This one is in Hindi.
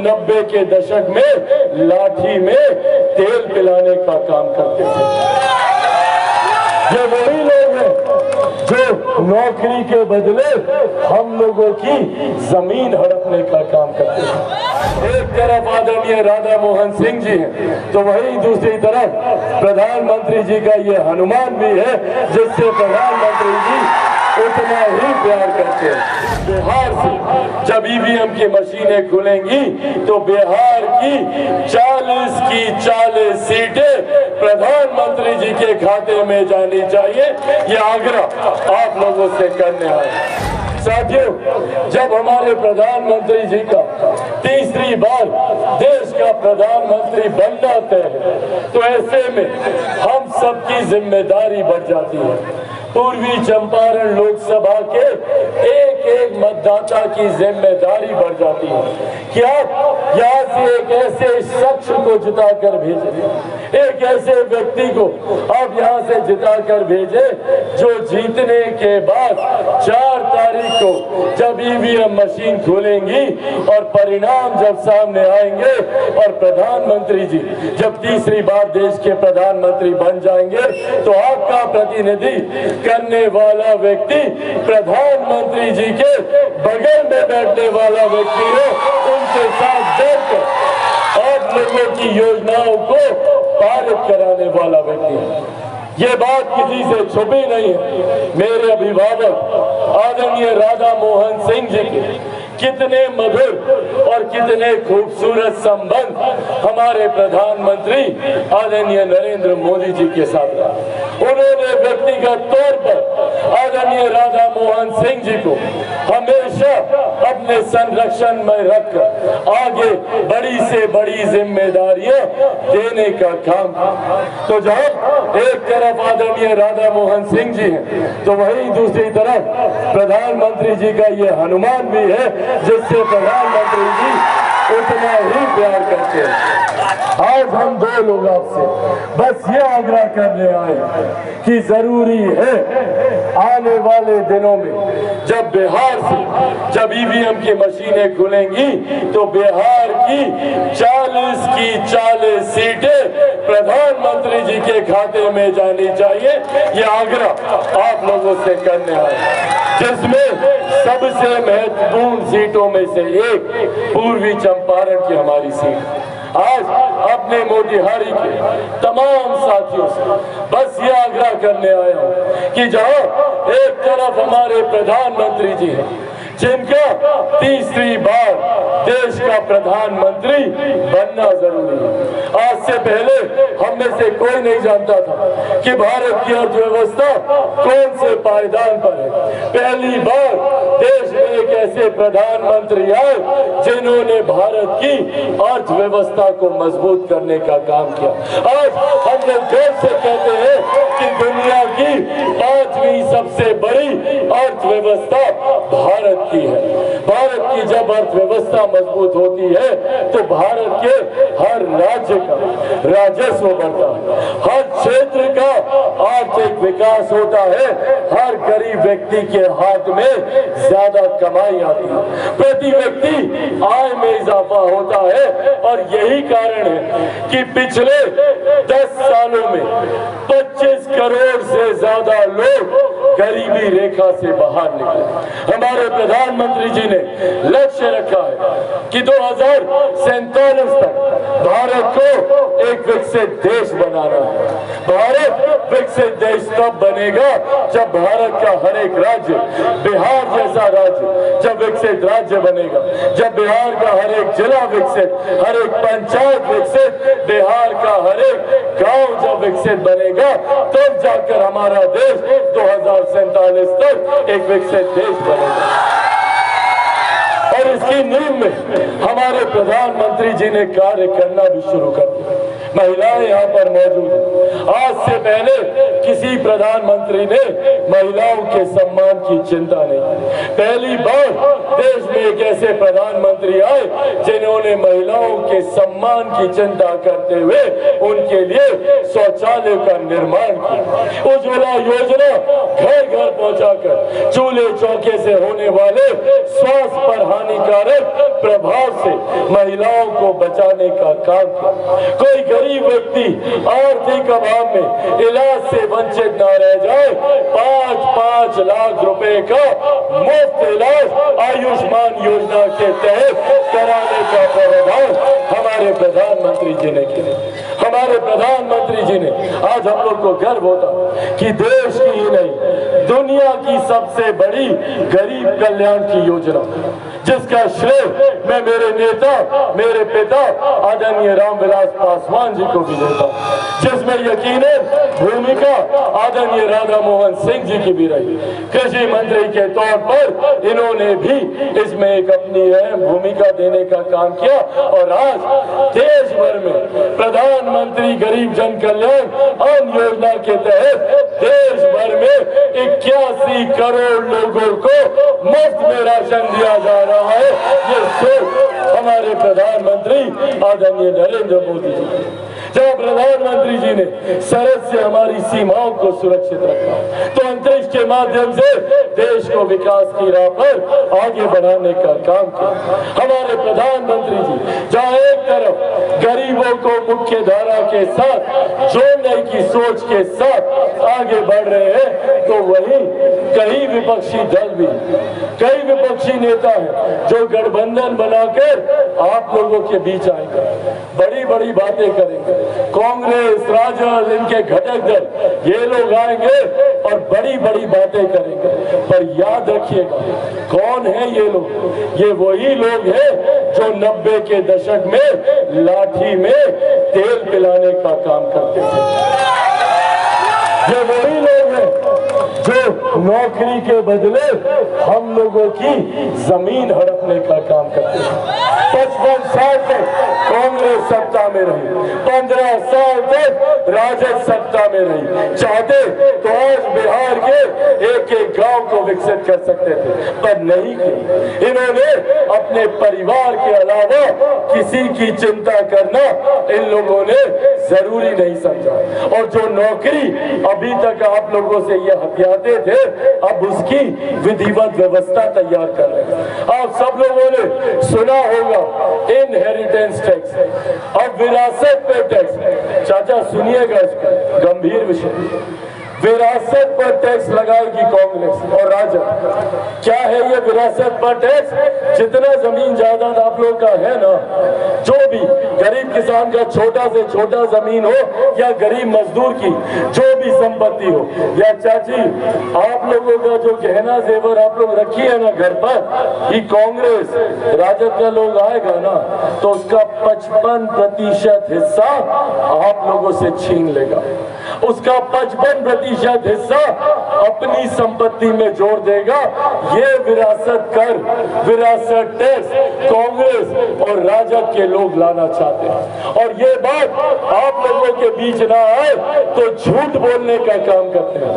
90 के दशक में लाठी में तेल पिलाने का काम करते थे। ये वही लोग हैं जो नौकरी के बदले हम लोगों की जमीन हड़पने का काम करते हैं। एक तरफ आदरणीय राधा मोहन सिंह जी हैं, तो वहीं दूसरी तरफ प्रधानमंत्री जी का ये हनुमान भी है, जिससे प्रधानमंत्री जी उतना ही प्यार करते हैं। बिहार से जब ईवीएम की मशीनें खुलेंगी तो बिहार की 40 की 40 सीटें प्रधानमंत्री जी के खाते में जानी चाहिए। ये आग्रह आप लोगों से करने आए। साथियों, जब हमारे प्रधानमंत्री जी का तीसरी बार देश का प्रधानमंत्री बनना तय है, तो ऐसे में हम सबकी जिम्मेदारी बढ़ जाती है। पूर्वी चंपारण लोकसभा के एक एक मतदाता की जिम्मेदारी बढ़ जाती है कि आप यहाँ से एक ऐसे शख्स को जिता कर भेजें, एक ऐसे व्यक्ति को आप यहाँ से जिता कर भेजें जो जीतने के बाद 4 तारीख को जब ईवीएम मशीन खुलेंगी और परिणाम जब सामने आएंगे और प्रधानमंत्री जी जब तीसरी बार देश के प्रधानमंत्री बन जाएंगे, तो आपका प्रतिनिधि करने वाला व्यक्ति प्रधानमंत्री जी के बगल में बैठने वाला व्यक्ति हो, उनके साथ बैठकर आप लोगों की योजनाओं को पारित कराने वाला व्यक्ति है। ये बात किसी से छुपी नहीं है। मेरे अभिभावक आदरणीय राधा मोहन सिंह जी के कितने मधुर और कितने खूबसूरत संबंध हमारे प्रधानमंत्री आदरणीय नरेंद्र मोदी जी के साथ रहा। उन्होंने व्यक्तिगत तौर पर आदरणीय राधा मोहन सिंह जी को हमेशा अपने संरक्षण में रखकर आगे बड़ी से बड़ी जिम्मेदारियां देने का काम। तो जब एक तरफ आदरणीय राधा मोहन सिंह जी हैं, तो वहीं दूसरी तरफ प्रधानमंत्री जी का ये हनुमान भी है, जिससे प्रधानमंत्री जी उतना ही प्यार करते हैं। आज हम 2 लोग आपसे बस ये आग्रह करने आए कि जरूरी है आने वाले दिनों में जब बिहार से जब ईवीएम की मशीनें खुलेंगी तो बिहार की 40 की 40 सीटें प्रधानमंत्री जी के खाते में जानी चाहिए। ये आग्रह आप लोगों से करने आए, जिसमें सबसे महत्वपूर्ण सीटों में से एक पूर्वी चंपारण की हमारी सीट। आज अपने मोतिहारी के तमाम साथियों से बस ये आग्रह करने आया हूं कि जहां एक तरफ हमारे प्रधानमंत्री जी हैं, जिनका तीसरी बार देश का प्रधानमंत्री बनना जरूरी है। आज से पहले हम में से कोई नहीं जानता था कि भारत की अर्थव्यवस्था कौन से पायदान पर है। पहली बार देश में एक ऐसे प्रधानमंत्री आए जिन्होंने भारत की अर्थव्यवस्था को मजबूत करने का काम किया। आज हम लोग गर्व से कहते हैं कि दुनिया की 5वीं सबसे बड़ी अर्थव्यवस्था भारत की है। भारत की जब अर्थव्यवस्था मजबूत होती है तो भारत के हर राज्य का राजस्व बढ़ता है, हर क्षेत्र का आर्थिक विकास होता है, हर गरीब व्यक्ति के हाथ में ज्यादा कमाई आती है, प्रति व्यक्ति आय में इजाफा होता है। और यही कारण है कि पिछले 10 सालों में 25 करोड़ से ज्यादा लोग गरीबी रेखा से बाहर निकले। हमारे प्रधानमंत्री जी ने लक्ष्य रखा है कि 2047 तक भारत को एक विकसित देश बनाना है। भारत विकसित देश तब बनेगा जब भारत का हर एक राज्य, बिहार जैसा राज्य जब विकसित राज्य बनेगा, जब बिहार का हर एक जिला विकसित, हर एक पंचायत विकसित, बिहार का हर एक गांव जब विकसित बनेगा, तब जाकर हमारा देश 2047 तक एक विकसित देश बनेगा। और इसकी नींव में हमारे प्रधानमंत्री जी ने कार्य करना भी शुरू कर दिया। महिलाएं यहाँ पर मौजूद हैं। आज से पहले किसी प्रधानमंत्री ने महिलाओं के सम्मान की चिंता नहीं की। पहली बार देश में एक ऐसे प्रधानमंत्री आए जिन्होंने महिलाओं के सम्मान की चिंता करते हुए उनके लिए शौचालय का निर्माण किया। उज्ज्वला योजना घर घर पहुंचाकर चूल्हे चौके से होने वाले स्वास्थ्य पर हानिकारक प्रभाव से महिलाओं को बचाने का काम किया। कोई गरीब व्यक्ति आर्थिक अभाव में इलाज से वंचित न रह जाए, 5-5 लाख रुपए का मुफ्त इलाज आयुष्मान योजना के तहत कराने का प्रावधान हमारे प्रधानमंत्री जी ने किया। हमारे प्रधानमंत्री जी ने आज हम लोग को गर्व होता कि देश की ही नहीं दुनिया की सबसे बड़ी गरीब कल्याण की योजना, जिसका श्रेय मैं मेरे नेता, मेरे पिता आदरणीय रामविलास पासवान जी को भी देता हूं, जिसमें यकीनन भूमिका आदरणीय राधा मोहन सिंह जी की भी रही। कृषि मंत्री के तौर पर इन्होंने भी इसमें एक अपनी अहम भूमिका देने का काम किया और आज देश भर में प्रधानमंत्री गरीब जन कल्याण अन्न योजना के तहत देश भर में 81 करोड़ लोगों को मुफ्त में राशन दिया जा रहा है। ये सिर्फ हमारे प्रधानमंत्री आदरणीय नरेंद्र मोदी जी, जब प्रधानमंत्री जी ने सरहद से हमारी सीमाओं को सुरक्षित रखा तो अंतरिक्ष के माध्यम से देश को विकास की राह पर आगे बढ़ाने का काम किया। हमारे प्रधानमंत्री जी जहां एक तरफ गरीबों को मुख्य धारा के साथ जोड़ने की सोच के साथ आगे बढ़ रहे हैं, तो वहीं कई विपक्षी दल भी, कई विपक्षी नेता हैं जो गठबंधन बनाकर आप लोगों के बीच आएंगे, बड़ी बड़ी बातें करेंगे। कांग्रेस, राजद, इनके घटक दल ये लोग आएंगे और बड़ी बड़ी बातें करेंगे, पर याद रखिएगा कौन है ये लोग? ये वही लोग हैं जो 90 के दशक में लाठी में तेल पिलाने का काम करते थे। ये वही लोग हैं जो नौकरी के बदले हम लोगों की जमीन हड़पने का काम करते हैं। 55 साल तक कांग्रेस सत्ता में रही, 15 साल तक राजद सत्ता में रही। चाहते तो आज बिहार के एक एक गांव को विकसित कर सकते थे, पर नहीं किया। इन्होंने अपने परिवार के अलावा किसी की चिंता करना इन लोगों ने जरूरी नहीं समझा, और जो नौकरी अभी तक आप लोगों से ये हथियाते थे, अब उसकी विधिवत व्यवस्था तैयार कर रहे हैं। आप सब लोगों ने सुना होगा इनहेरिटेंस टैक्स, अब विरासत पे टैक्स। चाचा सुनिएगा, इसका गंभीर विषय, विरासत पर टैक्स लगाएगी कांग्रेस और राजद। क्या है ये विरासत पर टैक्स? जितना जमीन जायदाद आप लोग का है ना, जो भी गरीब किसान का छोटा से छोटा जमीन हो या गरीब मजदूर की जो भी संपत्ति हो, या चाची आप लोगों का जो गहना जेवर आप लोग रखी है ना घर पर, ये कांग्रेस राजद का लोग आएगा ना तो उसका 55% हिस्सा आप लोगों से छीन लेगा। उसका 55% हिस्सा अपनी संपत्ति में जोड़ देगा। ये विरासत कर, विरासत टैक्स कांग्रेस और राजद के लोग लाना चाहते हैं, और ये बात आप लोगों के बीच ना आए तो झूठ बोलने का काम करते हैं।